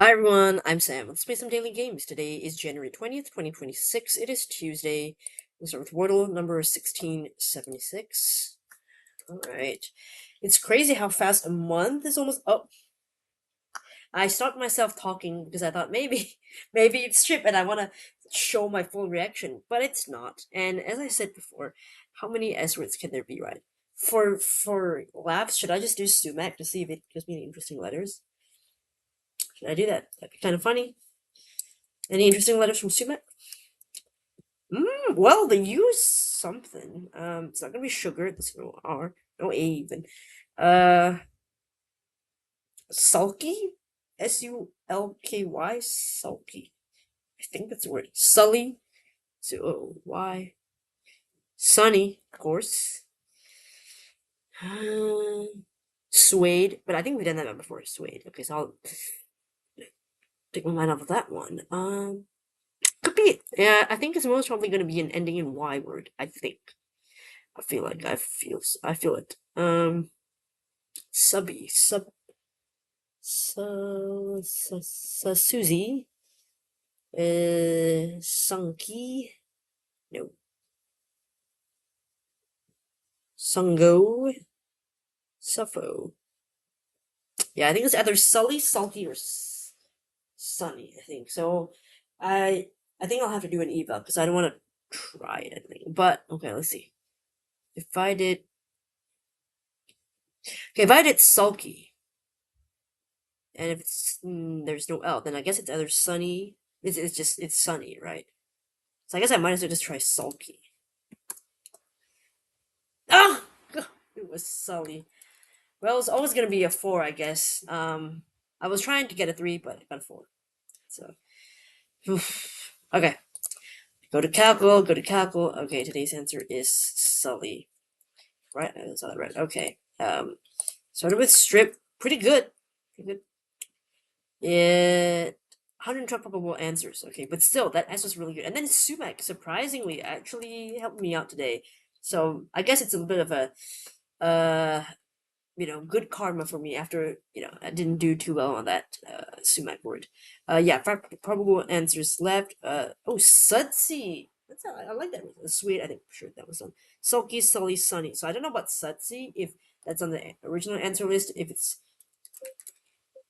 Hi everyone, I'm Sam. Let's play some daily games. Today is January 20th, 2026. It is Tuesday. We'll start with Wordle number 1676. Alright. It's crazy how fast a month is almost up. I stopped myself talking because I thought maybe maybe it's trip and I wanna show my full reaction, but it's not. And as I said before, how many S words can there be, right? For laughs, should I just do sumac to see if it gives me any interesting letters? Should I do that? That'd be kind of funny. Any interesting letters from sumac? Well, they use something. It's not gonna be sugar. There's no R, no A even. Uh, sulky, Sulky, sulky. I think that's the word. Sully, Y. Sunny, of course. Suede, but I think we've done that one before. Suede. Okay, so I'll take my mind off of that one. Could be. Yeah, I think it's most probably going to be an ending in Y word. I think. I feel it. Subby, Susie, Sunky, no, Sungo, Suffo. Yeah, I think it's either Sully, Sulky, or Sunny. I think so. I think I'll have to do an eval because I don't want to try anything. But okay, let's see. If I did, okay, if I did Sulky, and if it's there's no L, then I guess it's either Sunny. It's Sunny, right? So I guess I might as well just try Sulky. Ah, it was Sully. Well, it's always gonna be a 4, I guess. I was trying to get a 3, but I got a 4. So, okay. Go to calcul. Go to calcul. Okay, today's answer is Sully. Right, I saw that right. Okay. Started with strip. Pretty good. Pretty good. Yeah. 112 probable answers. Okay, but still, that answer was really good. And then sumac, surprisingly, actually helped me out today. So I guess it's a little bit of a good karma for me after, I didn't do too well on that sumac word. Yeah, 5 probable answers left. Sudsy. I like that. Sweet, I think for sure that was on. Sulky, Sully, Sunny. So I don't know about Sudsy, if that's on the original answer list, if it's...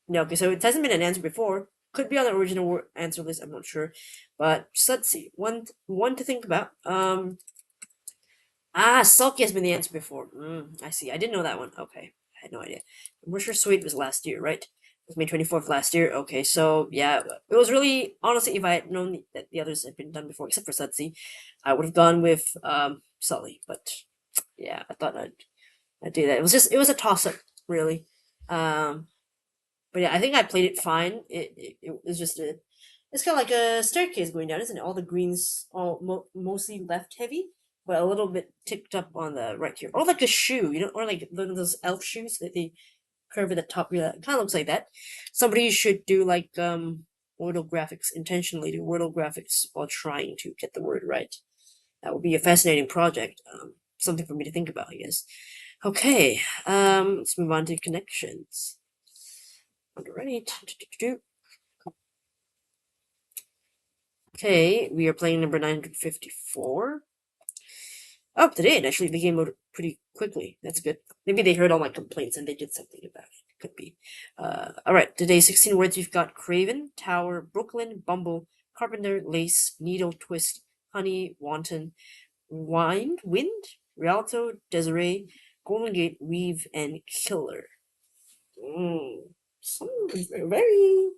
No, okay, so it hasn't been an answer before. Could be on the original answer list, I'm not sure. But Sudsy, one to think about. Sulky has been the answer before. I see. I didn't know that one. Okay. I had no idea. I'm pretty sure Sweet was last year, right? It was May 24th last year. Okay, so yeah, it was really, honestly, if I had known that the others had been done before, except for Sudsy, I would have gone with Sully. But yeah, I thought I'd do that. It was a toss up, really. Um, but yeah, I think I played it fine. It was just it's kind of like a staircase going down, isn't it? All the greens, mostly left heavy, but a little bit ticked up on the right here, or like a shoe, or like those elf shoes that they curve at the top. Yeah, it kind of looks like that. Somebody should do like Wordle graphics intentionally, do Wordle graphics while trying to get the word right. That would be a fascinating project. Something for me to think about, I guess. Okay, let's move on to connections. Alright. Okay, we are playing number 954. Oh, today it actually the game moved pretty quickly. That's good. Maybe they heard all my complaints and they did something about it. Could be. Alright, today's 16 words we've got Craven, Tower, Brooklyn, Bumble, Carpenter, Lace, Needle, Twist, Honey, Wanton, Wind, Rialto, Desiree, Golden Gate, Weave, and Killer. Some very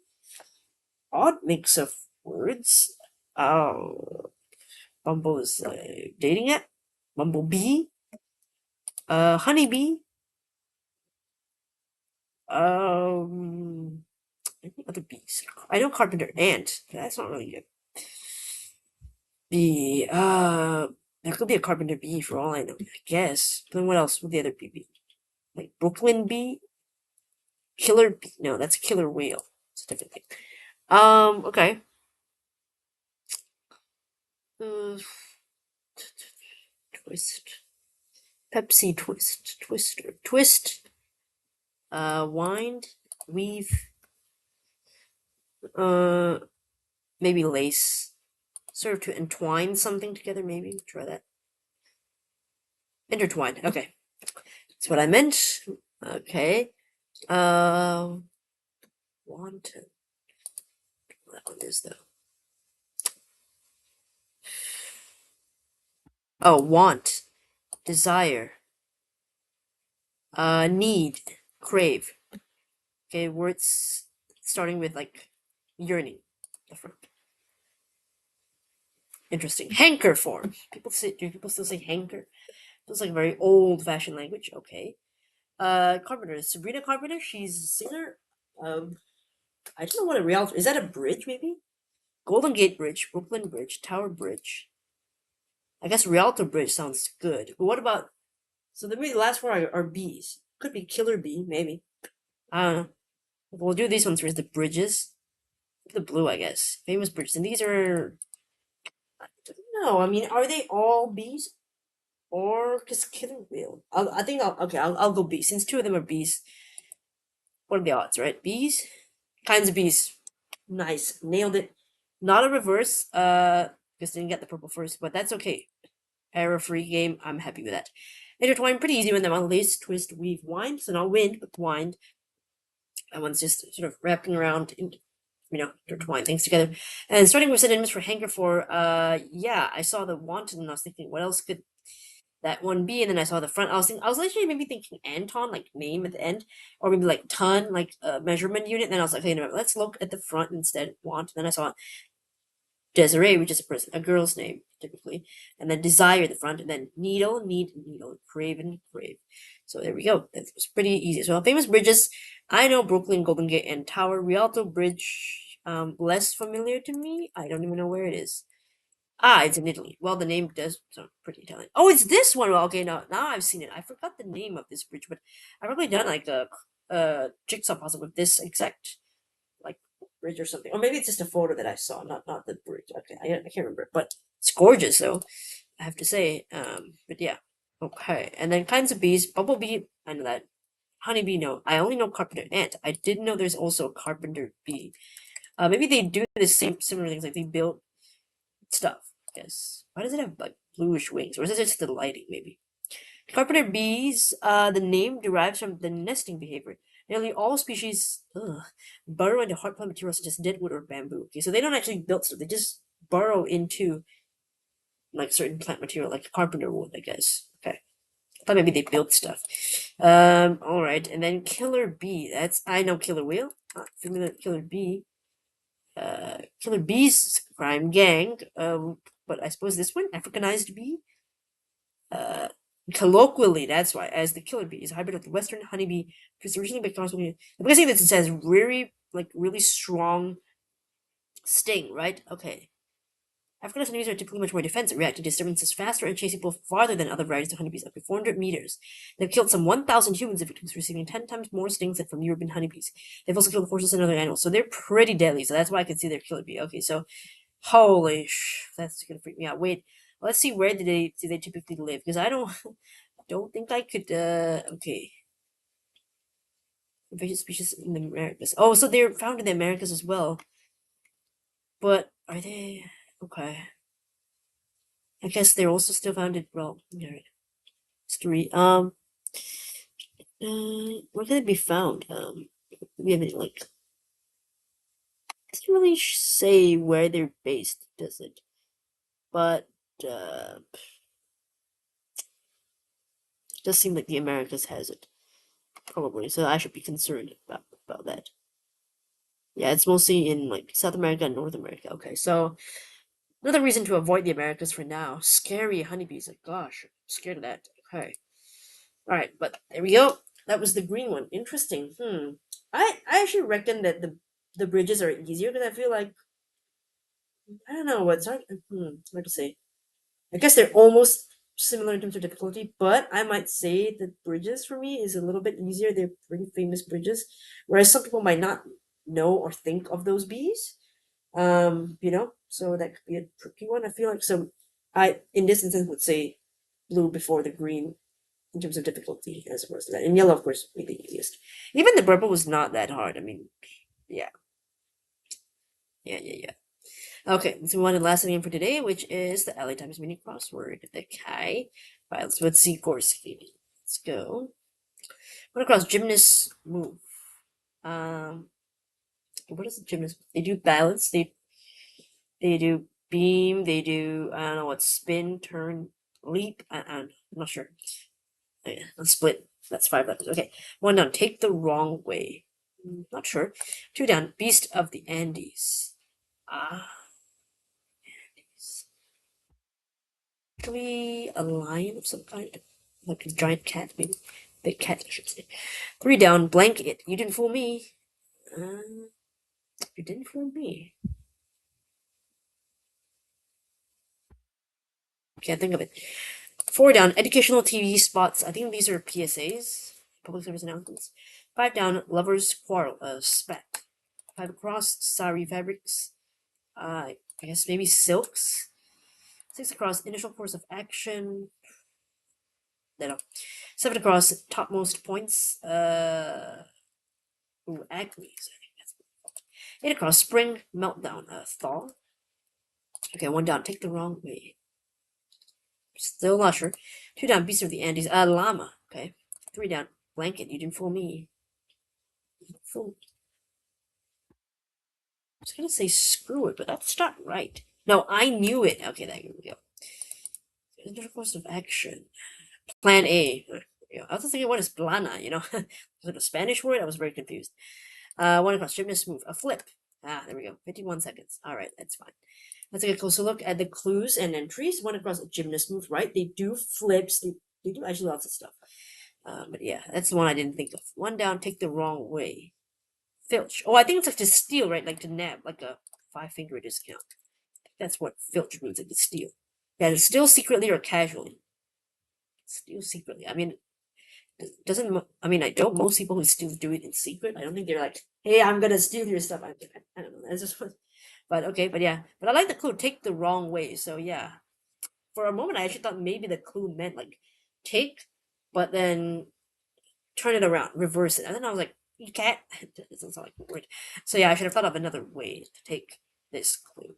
odd mix of words. Oh, Bumble is dating it. Bumblebee. Honeybee. Any other bees? I know carpenter ant. That's not really good. Bee. There could be a carpenter bee for all I know. I guess. Then what else would the other bee be? Like Brooklyn bee. Killer bee. No, that's killer whale. It's a different thing. Okay. Twist. Pepsi twist. Twister. Twist. Wind. Weave. Maybe lace. Sort of to entwine something together, maybe. Try that. Intertwine. Okay. That's what I meant. Okay. Wanted. That one is though. Oh, want. Desire. Need. Crave. Okay, words starting with like yearning. The front. Interesting. Hanker for. Do people still say hanker? Feels like a very old-fashioned language. Okay. Carpenter. Sabrina Carpenter. She's a singer. I don't know what a realtor is. That a bridge, maybe? Golden Gate Bridge, Brooklyn Bridge, Tower Bridge. I guess Rialto Bridge sounds good. But what about? So the last four are bees. Could be Killer Bee, maybe. I don't know. We'll do these ones first. The bridges. The blue, I guess. Famous bridges. And these are. I don't know. I mean, are they all bees? Or just Killer Whale? I think I'll go bees. Since two of them are bees. What are the odds, right? Bees? Kinds of bees. Nice. Nailed it. Not a reverse. Because didn't get the purple first, but that's okay. Error-free game. I'm happy with that. Intertwine, pretty easy when them on lace, twist, weave, wind. So not wind, but wind. That one's just sort of wrapping around, intertwine things together. And starting with synonyms for hanker for, yeah, I saw the wanted and I was thinking, what else could that one be? And then I saw the front. I was actually maybe thinking Anton, like name at the end, or maybe like ton, like measurement unit. And then I was like, hey, no, let's look at the front instead. Want. And then I saw Desiree, which is a girl's name typically, and then desire the front, and then needle, needle, crave, and crave. So there we go. That was pretty easy. So famous bridges, I know Brooklyn, Golden Gate, and Tower. Rialto Bridge, less familiar to me. I don't even know where it is. Ah, it's in Italy. Well, the name does sound pretty Italian. Oh, it's this one. Well, okay, now I've seen it. I forgot the name of this bridge, but I've probably done like a jigsaw puzzle with this exact like bridge or something, or maybe it's just a photo that I saw, not the bridge. Okay, I can't remember, but it's gorgeous though, I have to say. But yeah, okay. And then kinds of bees, bumblebee, I know that. Honeybee, no. I only know carpenter ant. I didn't know there's also a carpenter bee. Maybe they do the same similar things, like they build stuff. I guess. Why does it have like bluish wings, or is it just the lighting? Maybe. Carpenter bees, the name derives from the nesting behavior. Nearly all species burrow into hard plant materials such as dead wood or bamboo. Okay, so they don't actually build stuff; they just burrow into like certain plant material, like carpenter wood, I guess. Okay, I thought maybe they build stuff. All right, and then killer bee. That's I know killer whale. Not familiar with killer bee. Killer bees crime gang. But I suppose this one Africanized bee. Uh, Colloquially, that's why, as the killer bee is a hybrid of the western honeybee, because originally by Crossword. I'm guessing that it says really strong sting, right? Okay. African honeybees are typically much more defensive, react to disturbances faster, and chase people farther than other varieties of honeybees, up to 400 meters. They've killed some 1,000 humans and victims, receiving 10 times more stings than from European honeybees. They've also killed horses and other animals, so they're pretty deadly. So that's why I can see their killer bee. Okay, so holy that's gonna freak me out. Wait, let's see where do they typically live? Because I don't think I could. Okay. Invasive species in the Americas. Oh, so they're found in the Americas as well. But are they okay? I guess they're also still found in well, history. Where can they be found? We haven't like. It doesn't really say where they're based, does it? But it does seem like the Americas has it. Probably, so I should be concerned about that. Yeah, it's mostly in like South America and North America. Okay, so another reason to avoid the Americas for now. Scary honeybees. Like, gosh, I'm scared of that. Okay, all right, but there we go. That was the green one. Interesting. I actually reckon that the bridges are easier because I feel like I don't know what's hard. Hard to say. I guess they're almost similar in terms of difficulty, but I might say that bridges for me is a little bit easier. They're pretty famous bridges, whereas some people might not know or think of those bees. So that could be a tricky one. I feel like so. I in this instance would say blue before the green in terms of difficulty as opposed to that. And yellow, of course, would be the easiest. Even the purple was not that hard. I mean, yeah. Yeah. Okay, let's move on to the last game for today, which is the LA Times mini crossword. Okay. Right, let's see Gorski. Let's go. What across gymnasts move? Um, what is the gymnast? They do balance. They do beam. They do I don't know what spin, turn, leap. I'm not sure. Oh, yeah, let's split. That's 5 letters. Okay, 1 down. Take the wrong way. Not sure. 2 down. Beast of the Andes. Ah, Andes. Actually, a lion of some kind, like a giant cat, maybe. Big cat, I should say. 3 down. Blanket. You didn't fool me. You didn't fool me. Can't think of it. 4 down. Educational TV spots. I think these are PSAs, public service announcements. 5 down. Lovers quarrel. Spat. 5 across. Sari fabrics. I guess maybe silks. 6 across. Initial course of action. No. 7 across. Topmost points. Ooh, acmes. I think that's 8 across. Spring meltdown. Thaw. Okay, 1 down. Take the wrong way. Still not sure. 2 down. Beast of the Andes. Llama. Okay. 3 down. Blanket. You didn't fool me. Fool. I was gonna say screw it, but that's not right. No, I knew it. Okay, there we go. Initial course of action. Plan A. I was thinking, what is plana? Was it a Spanish word? I was very confused. 1 across. Gymnast move. A flip. There we go. 51 seconds. All right, that's fine. Let's take a closer look at the clues and entries. 1 across. Gymnast move. Right? They do flips. They do actually lots of stuff. But yeah, that's the one I didn't think of. 1 down. Take the wrong way. Filch. Oh, I think it's like to steal, right? Like to nab, like a 5-finger discount. That's what filch means, like to steal. Yeah, to steal secretly or casually. Steal secretly. I mean, doesn't I mean I don't most people who steal do it in secret. I don't think they're like, hey, I'm gonna steal your stuff. I don't know. That's just what. But okay, but yeah, but I like the clue. Take the wrong way. So yeah, for a moment I actually thought maybe the clue meant like take, but then turn it around, reverse it, and then I was like, you can't. It doesn't sound like a word. So yeah, I should have thought of another way to take this clue.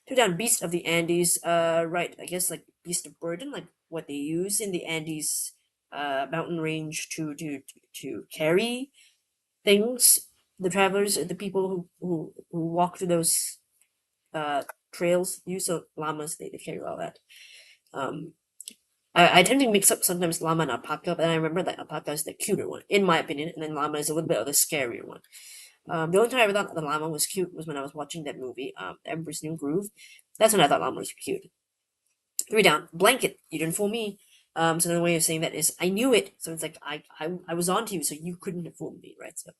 2 down. Beast of the Andes. Right. I guess like beast of burden, like what they use in the Andes mountain range to carry things. The travelers, the people who walk through those trails use. So llamas, they carry all that. Um, I tend to mix up sometimes llama and alpaca, but I remember that alpaca is the cuter one, in my opinion, and then llama is a little bit of the scarier one. The only time I ever thought the llama was cute was when I was watching that movie, Emperor's New Groove. That's when I thought llama was cute. 3 down. Blanket. You didn't fool me. So another way of saying that is I knew it. So it's like I was on to you, so you couldn't have fooled me, right? So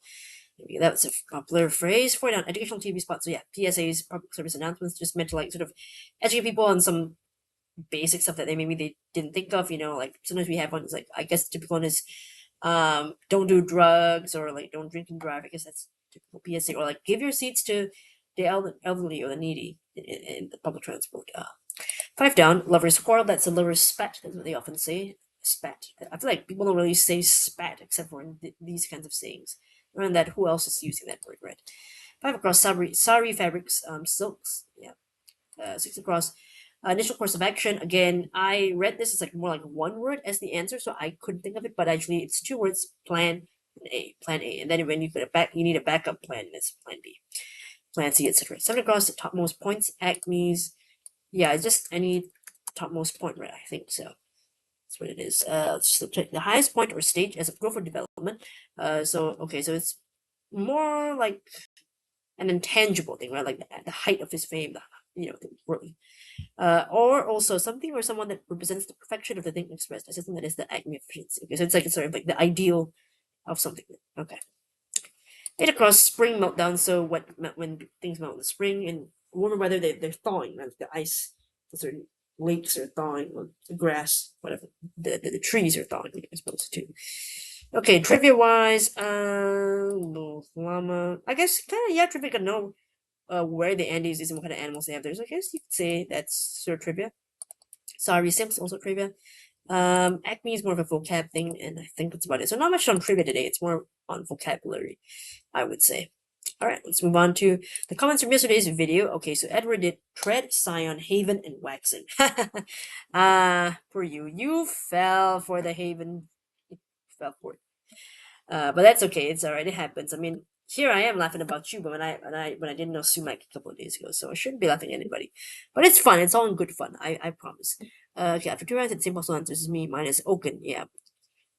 maybe that's a popular phrase. 4 down. Educational TV spots. So yeah, PSAs, public service announcements, just meant to like sort of educate people on some basic stuff that maybe they didn't think of. Like sometimes we have ones like I guess the typical one is don't do drugs or like don't drink and drive. I guess that's typical PSA, or like give your seats to the elderly or the needy in the public transport. 5 down. Lovers quarrel. That's a lover's spat. That's what they often say. Spat. I feel like people don't really say spat except for in these kinds of sayings. Around that, who else is using that word, right? 5 across. Sari fabrics. Silks. Yeah. 6 across. Initial course of action. Again, I read this as like more like one word as the answer, so I couldn't think of it. But actually, it's 2 words: plan plan A, and then when you put it back, you need a backup plan. That's plan B, plan C, etc. 7 across. The topmost points. Acme's. Yeah, just any topmost point, right? I think so. That's what it is. So the highest point or stage as a growth or development. So okay, so it's more like an intangible thing, right? Like the height of his fame, the world. Or also something or someone that represents the perfection of the thing expressed as something that is the acme efficiency. Okay, so it's like sort of like the ideal of something. Okay. 8 across. Spring meltdown. So when things melt in the spring and warmer weather, they're thawing. Right? The ice, the certain lakes are thawing, or the grass, whatever. The trees are thawing, I suppose too. Okay, trivia wise, llama. I guess kind of yeah, trivia can know where the Andes is and what kind of animals they have there. So I guess you could say that's sort of trivia. Sorry, Sims also trivia. Acme is more of a vocab thing, and I think that's about it. So not much on trivia today. It's more on vocabulary, I would say. Alright, let's move on to the comments from yesterday's video. Okay, so Edward did Tread, Scion, Haven, and Waxen. For you. You fell for the Haven. You fell for it. But that's okay. It's alright. It happens. I mean, here I am laughing about you, but when I didn't know Sumac a couple of days ago, so I shouldn't be laughing at anybody. But it's fun. It's all in good fun. I promise. Okay, after 2 rounds, the same possible answers as me. Mine is Oaken. Yeah,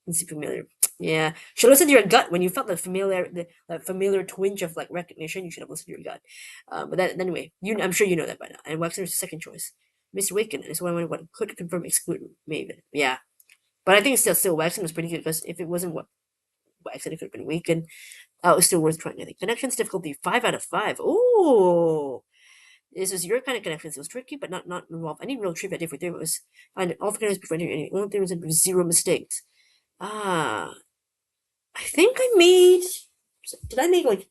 can see familiar. Yeah, should listen to your gut when you felt the familiar twinge of like recognition. You should have listened to your gut. But that anyway, I'm sure you know that by now. And Wexner is the second choice. Mr. Waken is what could confirm exclude Maven. Yeah, but I think still Waxen was pretty good because if it wasn't what Waxen, it could have been Waken. It was still worth trying. I think connections difficulty 5 out of 5. Oh, this was your kind of connections. It was tricky, but not involved any real trivia. Different. It was find all connections before any. Only thing was 0 mistakes. Ah, I think I made. Did I make like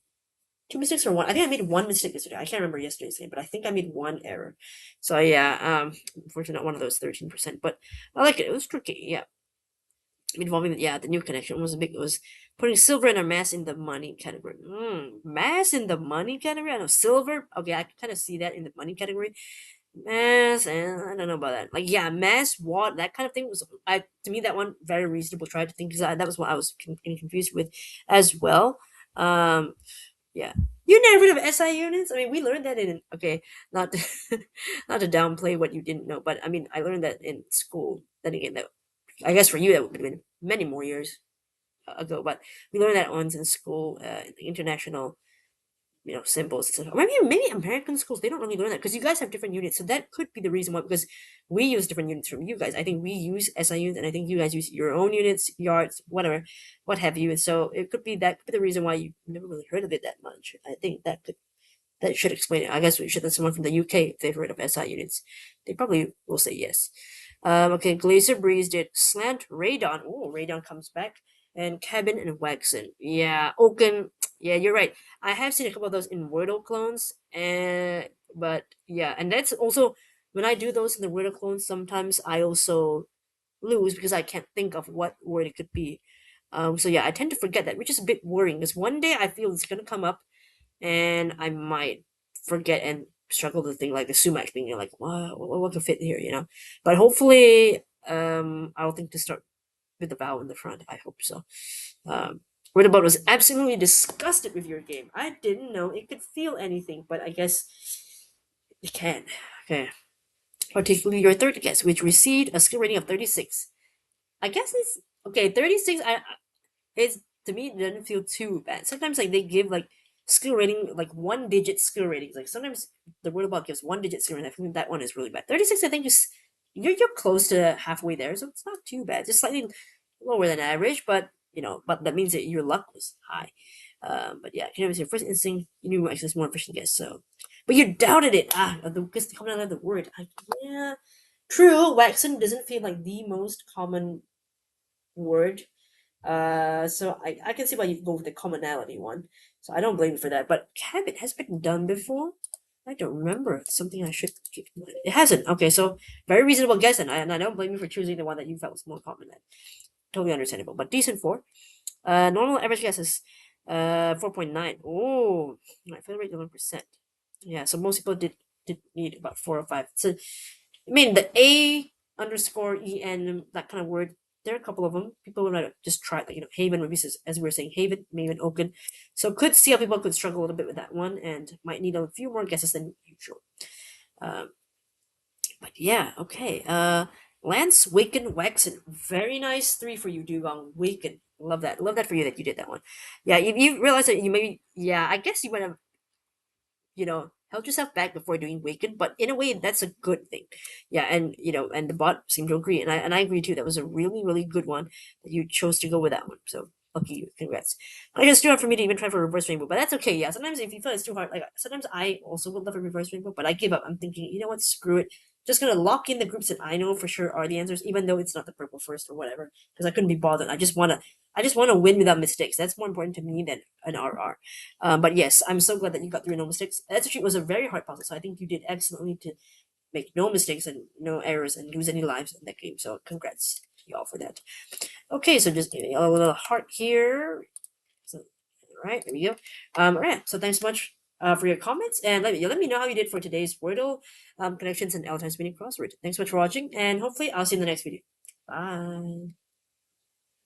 2 mistakes or one? I think I made one mistake yesterday. I can't remember yesterday's game, but I think I made one error. So yeah, unfortunately not one of those 13%, but I like it. It was tricky. Yeah, involving the new connection was big. It was putting silver and our mass in the money category. Mass in the money category. I know silver. Okay, I can kind of see that in the money category. Mass, and I don't know about that. Like, yeah, mass, what, that kind of thing was, to me, that one very reasonable. Try to think, because that was what I was getting confused with as well. Yeah. You never heard of SI units? I mean, we learned that in, okay, not to, not to downplay what you didn't know, but I mean, I learned that in school. Then again, that I guess for you, that would have been many more years ago, but we learned that once in school, the international symbols, etc. Or maybe American schools, they don't really learn that because you guys have different units, so that could be the reason why. Because we use different units from you guys. I think we use SI units, and I think you guys use your own units, yards, whatever, what have you. And so it could be the reason why you never really heard of it that much. I think that should explain it. I guess we should have someone from the UK if they've heard of SI units. They probably will say yes. Okay, Glacier Breeze did Slant Radon. Oh, Radon comes back. And Cabin and Waxen. Yeah, Oaken. Yeah, you're right. I have seen a couple of those in Wordle clones, and but yeah, and that's also when I do those in the Wordle clones. Sometimes I also lose because I can't think of what word it could be. So yeah, I tend to forget that, which is a bit worrying because one day I feel it's gonna come up, and I might forget and struggle to think like the sumac thing. You're like, what could fit here? But hopefully, I'll think to start with the vowel in the front. I hope so. Riddlebot was absolutely disgusted with your game. I didn't know it could feel anything, but I guess it can. Okay. Particularly your third guess, which received a skill rating of 36. I guess it's okay. 36. It's to me it doesn't feel too bad. Sometimes like they give like skill rating like 1-digit skill ratings. Like sometimes the Riddlebot gives 1-digit skill rating. I think that one is really bad. 36, I think, is you're close to halfway there, so it's not too bad. Just slightly lower than average, but but that means that your luck was high. But yeah, can you your first instinct, you knew actually more efficient guess, so but you doubted it. Because the coming out of the word. Yeah. True, waxen doesn't feel like the most common word. So I can see why you go with the commonality one. So I don't blame you for that. But cabin has been done before. I don't remember. It's something I should keep in mind. It hasn't. Okay, so very reasonable guess, and I don't blame you for choosing the one that you felt was more common. Then totally understandable, but decent for. Normal average guess is 4.9. Oh, my failure rate 11%. Yeah, so most people did need about 4 or 5. So I mean the A underscore EN, that kind of word. There are a couple of them. People would just try like Haven, maybe as we were saying, Haven, Maven, Oaken. So could see how people could struggle a little bit with that one and might need a few more guesses than usual. But yeah, okay. Lance, Waken, Waxen. Very nice 3 for you, Dugong. Waken. Love that. Love that for you that you did that one. Yeah, you realize that you maybe, yeah, I guess you would have, held yourself back before doing Waken, but in a way, that's a good thing. Yeah, and, and the bot seemed to agree. And I agree too. That was a really, really good one that you chose to go with that one. So lucky you. Congrats. I guess it's too hard for me to even try for reverse rainbow, but that's okay. Yeah, sometimes if you feel it's too hard, like sometimes I also would love a reverse rainbow, but I give up. I'm thinking, you know what, screw it. Just gonna lock in the groups that I know for sure are the answers, even though it's not the purple first or whatever, because I couldn't be bothered. I just wanna win without mistakes. That's more important to me than an RR. But yes, I'm so glad that you got through no mistakes. That actually was a very hard puzzle, so I think you did excellently to make no mistakes and no errors and lose any lives in that game. So congrats to y'all for that. Okay, so just a little heart here. So Alright, there we go. Alright, so thanks so much for your comments, and let me know how you did for today's Wordle connections and L times meaning crossword. Thanks so much for watching, and hopefully I'll see you in the next video. Bye.